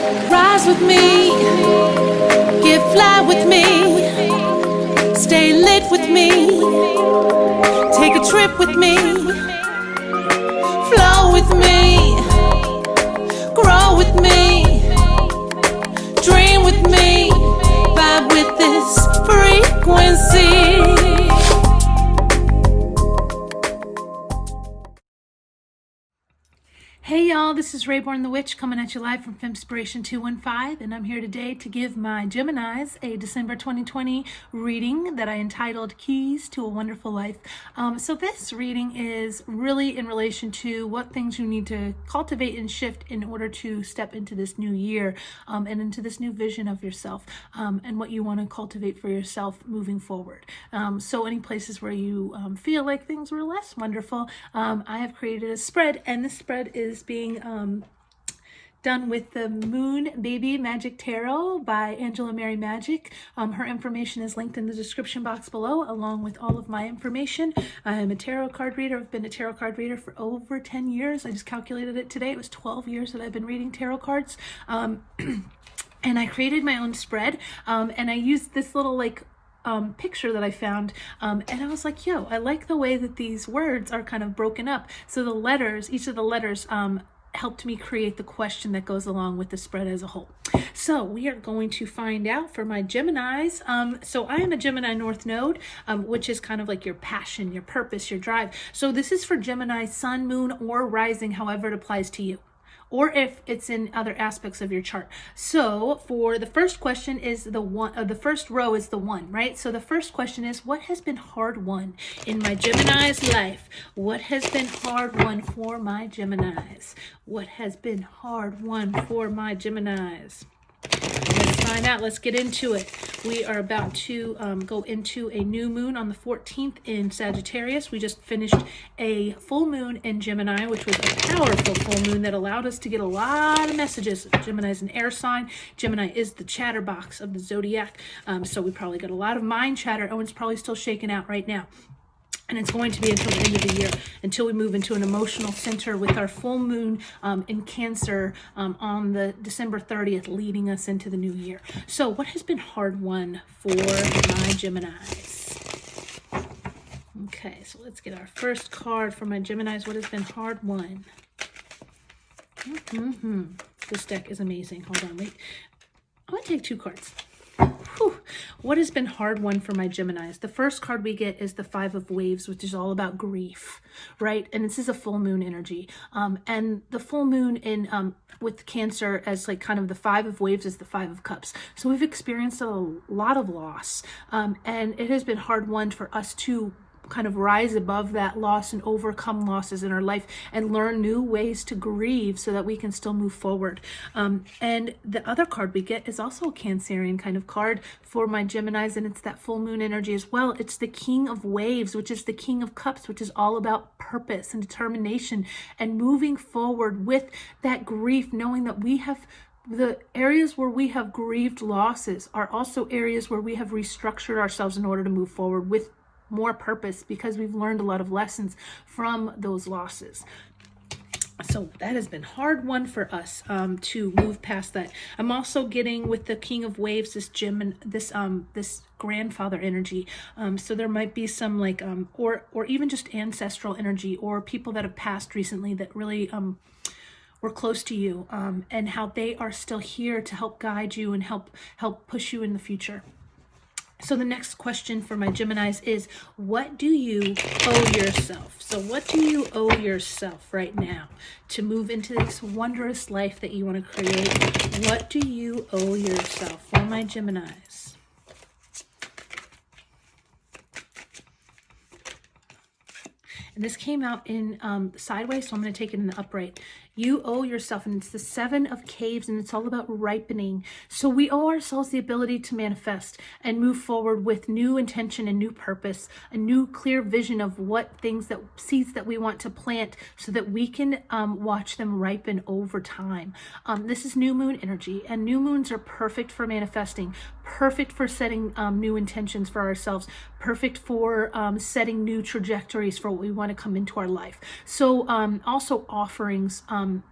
Rise with me, get fly with me, stay lit with me, take a trip with me, flow with me, grow with me, dream with me, vibe with this frequency. Hey y'all, this is Rayborn the Witch coming at you live from Femspiration 215, and I'm here today to give my Geminis a December 2020 reading that I entitled Keys to a Wonderful Life. So this reading is really in relation to what things you need to cultivate and shift in order to step into this new year and into this new vision of yourself and what you want to cultivate for yourself moving forward. So any places where you feel like things were less wonderful, I have created a spread, and this spread is being done with the Moonbbmagicktarot by Angela Mary Magic. Her information is linked in the description box below, along with all of my information. I am a tarot card reader. I've been a tarot card reader for over 10 years. I just calculated it today. It was 12 years that I've been reading tarot cards. And I created my own spread, and I used this little picture that I found, and I was like, yo, I like the way that these words are kind of broken up. So the letters, each of the letters helped me create the question that goes along with the spread as a whole. So we are going to find out for my Geminis. So I am a Gemini North Node, which is kind of like your passion, your purpose, your drive. So this is for Gemini Sun, Moon, or Rising, however it applies to you, or if it's in other aspects of your chart. So for the first question is the one, the first row is the one, right? So the first question is, what has been hard won in my Gemini's life? What has been hard won for my Geminis? What has been hard won for my Geminis? Let's find out. Let's get into it. We are about to go into a new moon on the 14th in Sagittarius. We just finished a full moon in Gemini, which was a powerful full moon that allowed us to get a lot of messages. Gemini is an air sign. Gemini is the chatterbox of the zodiac. So we probably got a lot of mind chatter. Owen's probably still shaking out right now. And it's going to be until the end of the year, until we move into an emotional center with our full moon in Cancer on the December 30th, leading us into the new year. So what has been hard won for my Geminis? Okay, so let's get our first card for my Geminis. What has been hard won? This deck is amazing. Hold on, wait. I'm going to take two cards. Whew. What has been hard won for my Geminis? The first card we get is the Five of Waves, which is all about grief, right? And this is a full moon energy. And the full moon in with Cancer as like kind of the Five of Waves is the Five of Cups. So we've experienced a lot of loss. And it has been hard won for us to kind of rise above that loss and overcome losses in our life and learn new ways to grieve so that we can still move forward. And the other card we get is also a Cancerian kind of card for my Geminis, and it's that full moon energy as well. It's the King of Waves, which is the King of Cups, which is all about purpose and determination and moving forward with that grief, knowing that we have the areas where we have grieved losses are also areas where we have restructured ourselves in order to move forward with more purpose, because we've learned a lot of lessons from those losses. So that has been hard one for us to move past that. I'm also getting with the King of Waves this this grandfather energy. So there might be some or even just ancestral energy, or people that have passed recently that really were close to you, and how they are still here to help guide you and help push you in the future. So the next question for my Geminis is, what do you owe yourself? So what do you owe yourself right now to move into this wondrous life that you want to create? What do you owe yourself for my Geminis? And this came out in sideways, so I'm going to take it in the upright. You owe yourself, and it's the Seven of Caves, and it's all about ripening. So we owe ourselves the ability to manifest and move forward with new intention and new purpose, a new clear vision of what seeds that we want to plant, so that we can watch them ripen over time. This is new moon energy, and new moons are perfect for manifesting, perfect for setting new intentions for ourselves, perfect for setting new trajectories for what we want to come into our life. So also offerings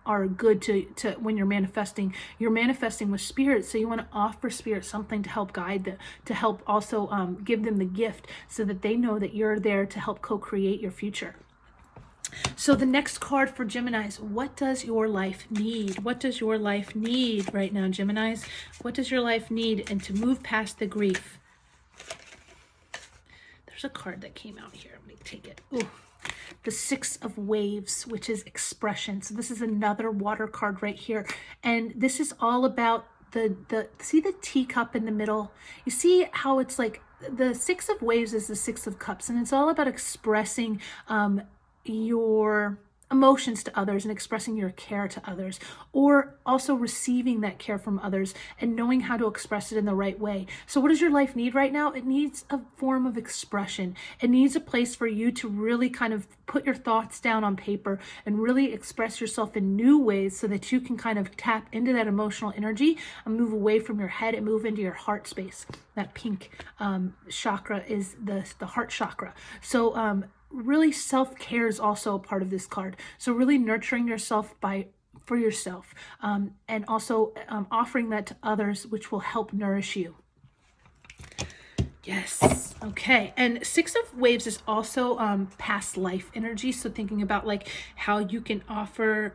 are good to when you're manifesting with spirit. So you want to offer spirit something to help guide them, to help also give them the gift so that they know that you're there to help co-create your future. So the next card for Geminis, what does your life need? What does your life need right now, Geminis? What does your life need? And to move past the grief. There's a card that came out here. Let me take it. Ooh. The Six of Waves, which is expression. So this is another water card right here. And this is all about see the teacup in the middle? You see how it's like the Six of Waves is the Six of Cups, and it's all about expressing your emotions to others and expressing your care to others, or also receiving that care from others and knowing how to express it in the right way. So what does your life need right now? It needs a form of expression. It needs a place for you to really kind of put your thoughts down on paper and really express yourself in new ways so that you can kind of tap into that emotional energy and move away from your head and move into your heart space. That pink chakra is the heart chakra. So really self-care is also a part of this card. So really nurturing yourself for yourself and also offering that to others, which will help nourish you. Yes. Okay. And Six of Waves is also past life energy. So thinking about like how you can offer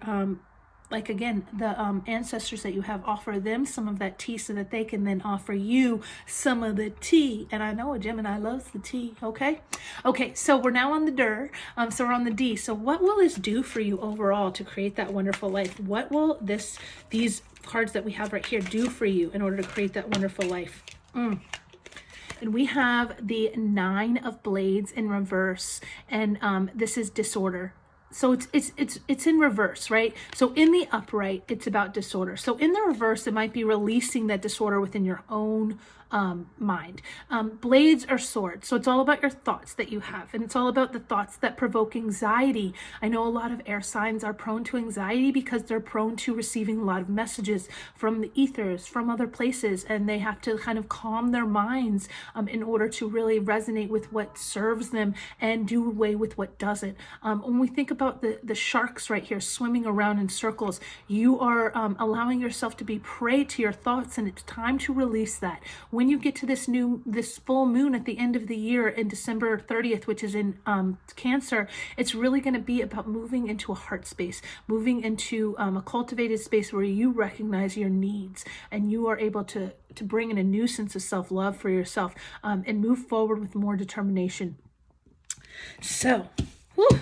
like again, the ancestors that you have, offer them some of that tea so that they can then offer you some of the tea. And I know a Gemini loves the tea, okay? Okay, so we're now on the D. So we're on the D. So what will this do for you overall to create that wonderful life? What will these cards that we have right here do for you in order to create that wonderful life? And we have the Nine of Blades in reverse, and this is disorder. So it's in reverse, right? So in the upright, it's about disorder. So in the reverse, it might be releasing that disorder within your own mind. Blades are swords. So it's all about your thoughts that you have. And it's all about the thoughts that provoke anxiety. I know a lot of air signs are prone to anxiety because they're prone to receiving a lot of messages from the ethers, from other places. And they have to kind of calm their minds in order to really resonate with what serves them and do away with what doesn't. When we think about the sharks right here swimming around in circles, you are allowing yourself to be prey to your thoughts, and it's time to release that. When you get to this full moon at the end of the year in December 30th, which is in Cancer, it's really going to be about moving into a heart space, moving into a cultivated space where you recognize your needs and you are able to bring in a new sense of self-love for yourself and move forward with more determination. So, whew.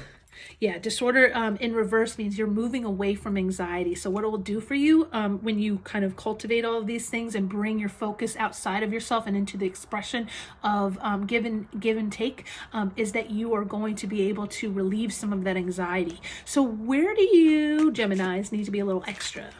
Yeah, disorder in reverse means you're moving away from anxiety. So what it will do for you when you kind of cultivate all of these things and bring your focus outside of yourself and into the expression of give and take is that you are going to be able to relieve some of that anxiety. So where do you Geminis need to be a little extra?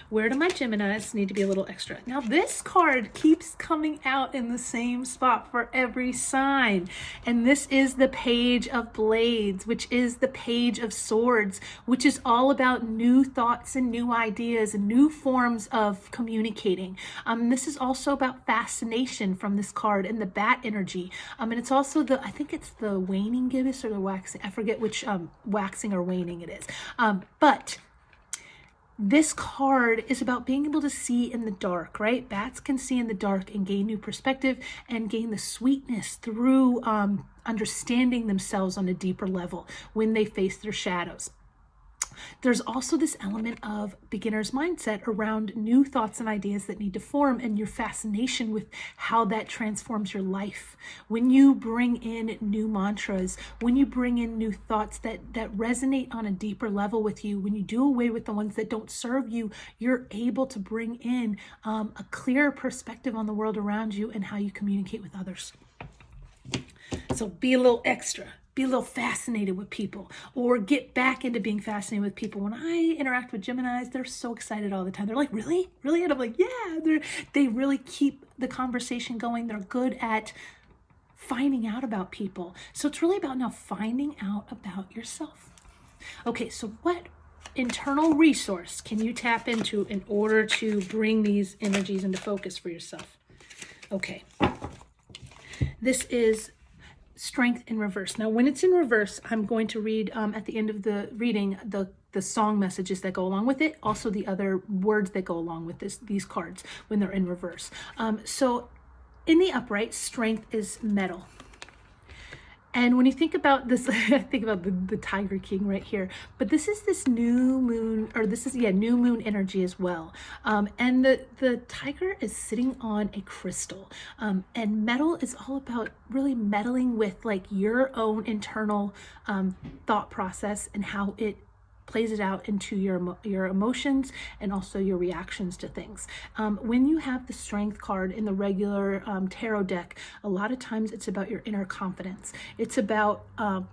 Where do my Geminis need to be a little extra? Now, this card keeps coming out in the same spot for every sign. And this is the Page of Blades, which is the Page of Swords, which is all about new thoughts and new ideas and new forms of communicating. This is also about fascination from this card and the bat energy. And it's also I think it's the waning gibbous or the waxing. I forget which waxing or waning it is. But this card is about being able to see in the dark, right? Bats can see in the dark and gain new perspective and gain the sweetness through understanding themselves on a deeper level when they face their shadows. There's also this element of beginner's mindset around new thoughts and ideas that need to form, and your fascination with how that transforms your life. When you bring in new mantras, when you bring in new thoughts that resonate on a deeper level with you, when you do away with the ones that don't serve you, you're able to bring in a clearer perspective on the world around you and how you communicate with others. So be a little extra. Be a little fascinated with people, or get back into being fascinated with people. When I interact with Geminis, they're so excited all the time. They're like, really? Really? And I'm like, yeah. They really keep the conversation going. They're good at finding out about people. So it's really about now finding out about yourself. Okay, so what internal resource can you tap into in order to bring these energies into focus for yourself? Okay. This is Strength in reverse. Now, when it's in reverse, I'm going to read at the end of the reading the song messages that go along with it, also the other words that go along with these cards when they're in reverse. So in the upright, strength is metal. And when you think about this, think about the Tiger King right here. But this is this new moon, or this is, new moon energy as well. And the tiger is sitting on a crystal. And metal is all about really meddling with like your own internal thought process and how it plays it out into your emotions and also your reactions to things. When you have the strength card in the regular tarot deck, a lot of times it's about your inner confidence. It's about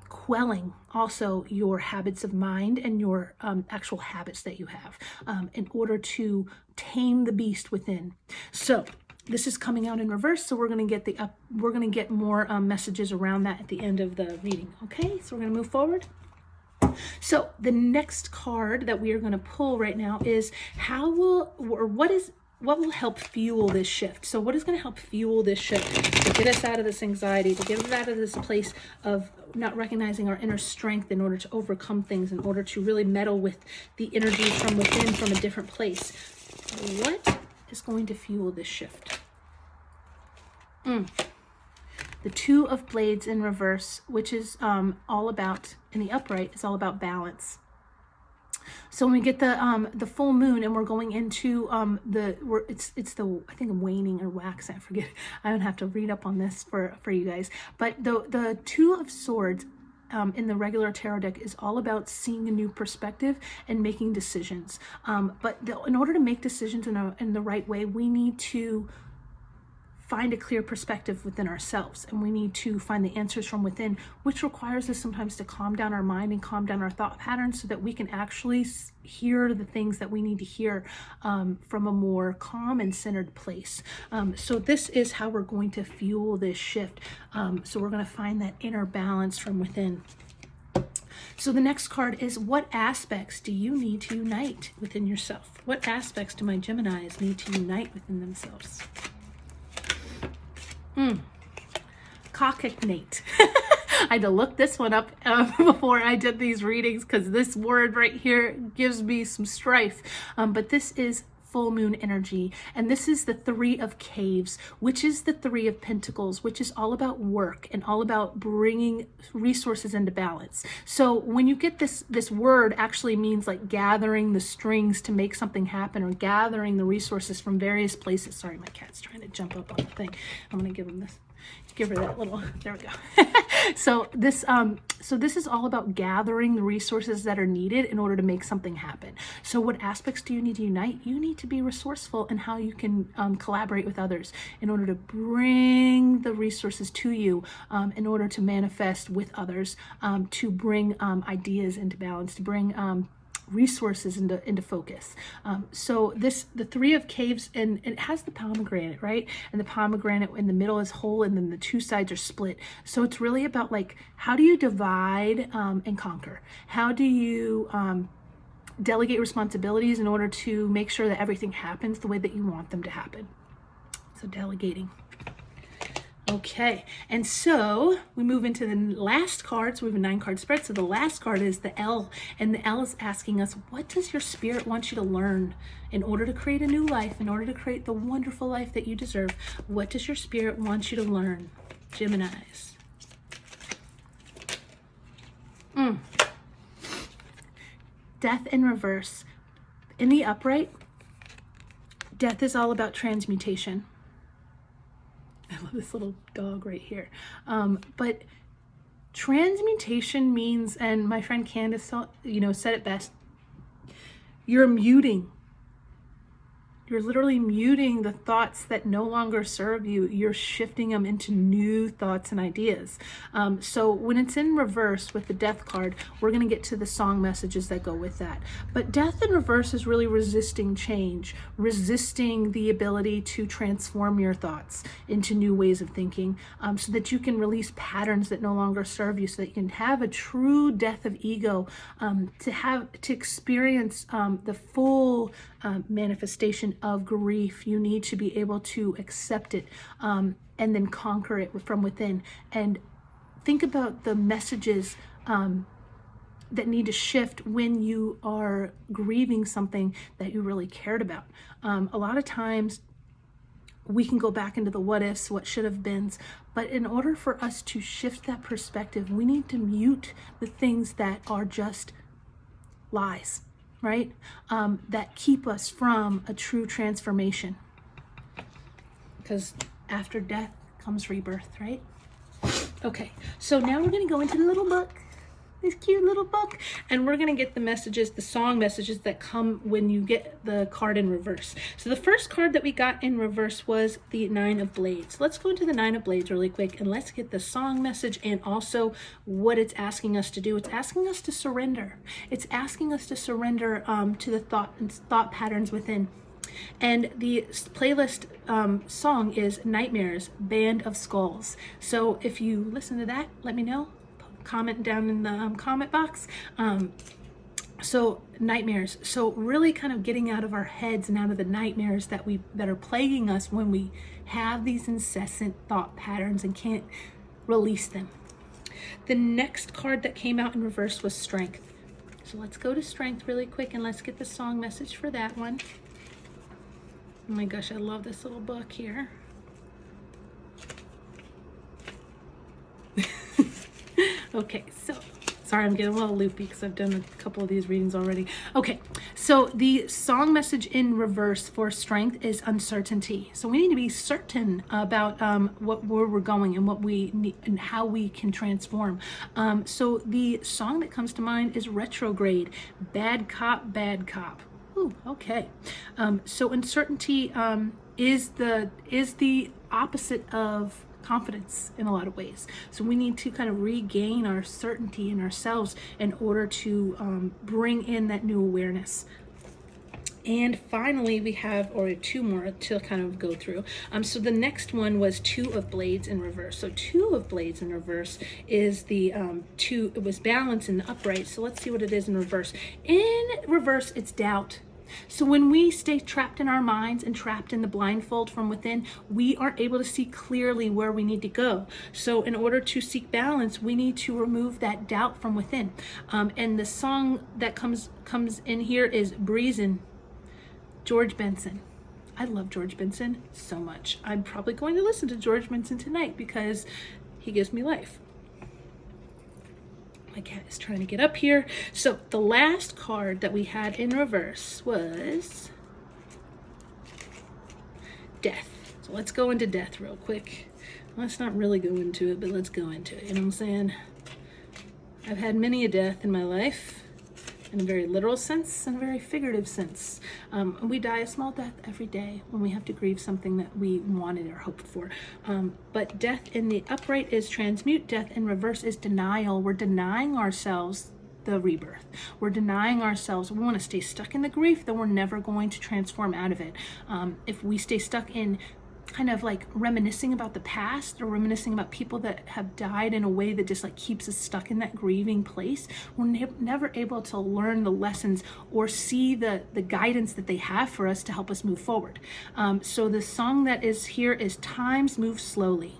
quelling also your habits of mind and your actual habits that you have in order to tame the beast within. So this is coming out in reverse, so we're going to get more messages around that at the end of the reading. Okay, so we're going to move forward. So the next card that we are going to pull right now is what will help fuel this shift? So what is going to help fuel this shift to get us out of this anxiety, to get us out of this place of not recognizing our inner strength in order to overcome things, in order to really meddle with the energy from within from a different place? What is going to fuel this shift? The Two of Blades in reverse, which is all about, in the upright, is all about balance. So when we get the full moon and we're going into it's the, I think, waning or wax, I forget. I don't have to read up on this for you guys. But the Two of Swords in the regular tarot deck is all about seeing a new perspective and making decisions. In order to make decisions in the right way, we need to find a clear perspective within ourselves, and we need to find the answers from within, which requires us sometimes to calm down our mind and calm down our thought patterns so that we can actually hear the things that we need to hear from a more calm and centered place. So this is how we're going to fuel this shift. So we're going to find that inner balance from within. So the next card is, what aspects do you need to unite within yourself? What aspects do my Geminis need to unite within themselves? Cockignate. I had to look this one up before I did these readings because this word right here gives me some strife. But this is full moon energy, and this is the Three of Caves, which is the Three of Pentacles, which is all about work and all about bringing resources into balance. So when you get this word actually means like gathering the strings to make something happen, or gathering the resources from various places. Sorry, my cat's trying to jump up on the thing. I'm gonna give him this. Give her that little, there we go. So this is all about gathering the resources that are needed in order to make something happen. So what aspects do you need to unite? You need to be resourceful in how you can collaborate with others in order to bring the resources to you, in order to manifest with others, to bring ideas into balance, to bring resources into focus. So the Three of Caves, and it has the pomegranate, right? And the pomegranate in the middle is whole, and then the two sides are split. So it's really about like, how do you divide and conquer? How do you delegate responsibilities in order to make sure that everything happens the way that you want them to happen? So delegating. Okay, and so we move into the last card. So we have a 9-card spread. So the last card is the L, and the L is asking us, what does your spirit want you to learn in order to create a new life, in order to create the wonderful life that you deserve? What does your spirit want you to learn, Geminis? Death in reverse. In the upright, death is all about transmutation. I love this little dog right here. But transmutation means, and my friend Candace, said it best, you're muting. You're literally muting the thoughts that no longer serve you. You're shifting them into new thoughts and ideas. So when it's in reverse with the Death card, we're going to get to the song messages that go with that. But Death in reverse is really resisting change, resisting the ability to transform your thoughts into new ways of thinking, so that you can release patterns that no longer serve you, so that you can have a true death of ego, to experience the full manifestation of grief. You need to be able to accept it and then conquer it from within. And think about the messages that need to shift when you are grieving something that you really cared about. A lot of times we can go back into the what ifs, what should have beens, but in order for us to shift that perspective, we need to mute the things that are just lies, right? That keep us from a true transformation. Because after death comes rebirth, right? Okay, so now we're going to go into the little book, this cute little book, and we're going to get the messages, the song messages that come when you get the card in reverse. So the first card that we got in reverse was the Nine of Blades. Let's go into the Nine of Blades really quick, and let's get the song message and also what it's asking us to do. It's asking us to surrender. It's asking us to surrender to the thought patterns within. And the playlist song is Nightmares, Band of Skulls. So if you listen to that, let me know. Comment down in the comment box. So nightmares. So really kind of getting out of our heads and out of the nightmares that are plaguing us when we have these incessant thought patterns and can't release them. The next card that came out in reverse was Strength. So let's go to Strength really quick and let's get the song message for that one. Oh my gosh, I love this little book here. Okay, so sorry, I'm getting a little loopy because I've done a couple of these readings already. Okay, so the song message in reverse for Strength is uncertainty. So we need to be certain about where we're going and what we need and how we can transform. So the song that comes to mind is Retrograde, Bad Cop, Bad Cop. Ooh, okay. So uncertainty is the opposite of confidence in a lot of ways. So we need to kind of regain our certainty in ourselves in order to bring in that new awareness. And finally, we have, or two more to kind of go through. So the next one was Two of Blades in reverse. So Two of Blades in reverse is the two, it was balance in the upright. So let's see what it is in reverse. In reverse, it's doubt. So when we stay trapped in our minds and trapped in the blindfold from within, we aren't able to see clearly where we need to go. So in order to seek balance, we need to remove that doubt from within. And the song that comes in here is Breezin', George Benson. I love George Benson so much. I'm probably going to listen to George Benson tonight because he gives me life. My cat is trying to get up here. So the last card that we had in reverse was Death. So let's go into Death real quick. Let's not really go into it, but let's go into it. You know what I'm saying? I've had many a death in my life, in a very literal sense and a very figurative sense. We die a small death every day when we have to grieve something that we wanted or hoped for. But death in the upright is transmute. Death in reverse is denial. We're denying ourselves the rebirth. We're denying ourselves. We want to stay stuck in the grief, then we're never going to transform out of it. If we stay stuck in kind of like reminiscing about the past or reminiscing about people that have died in a way that just like keeps us stuck in that grieving place, we're never able to learn the lessons or see the guidance that they have for us to help us move forward. So the song that is here is Times Move Slowly.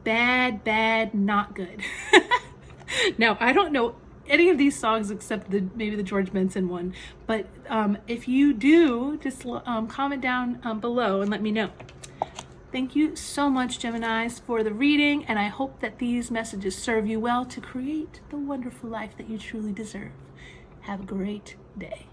Bad, bad, not good. Now, I don't know any of these songs except maybe the George Benson one, but if you do, just comment down below and let me know. Thank you so much, Geminis, for the reading, and I hope that these messages serve you well to create the wonderful life that you truly deserve. Have a great day.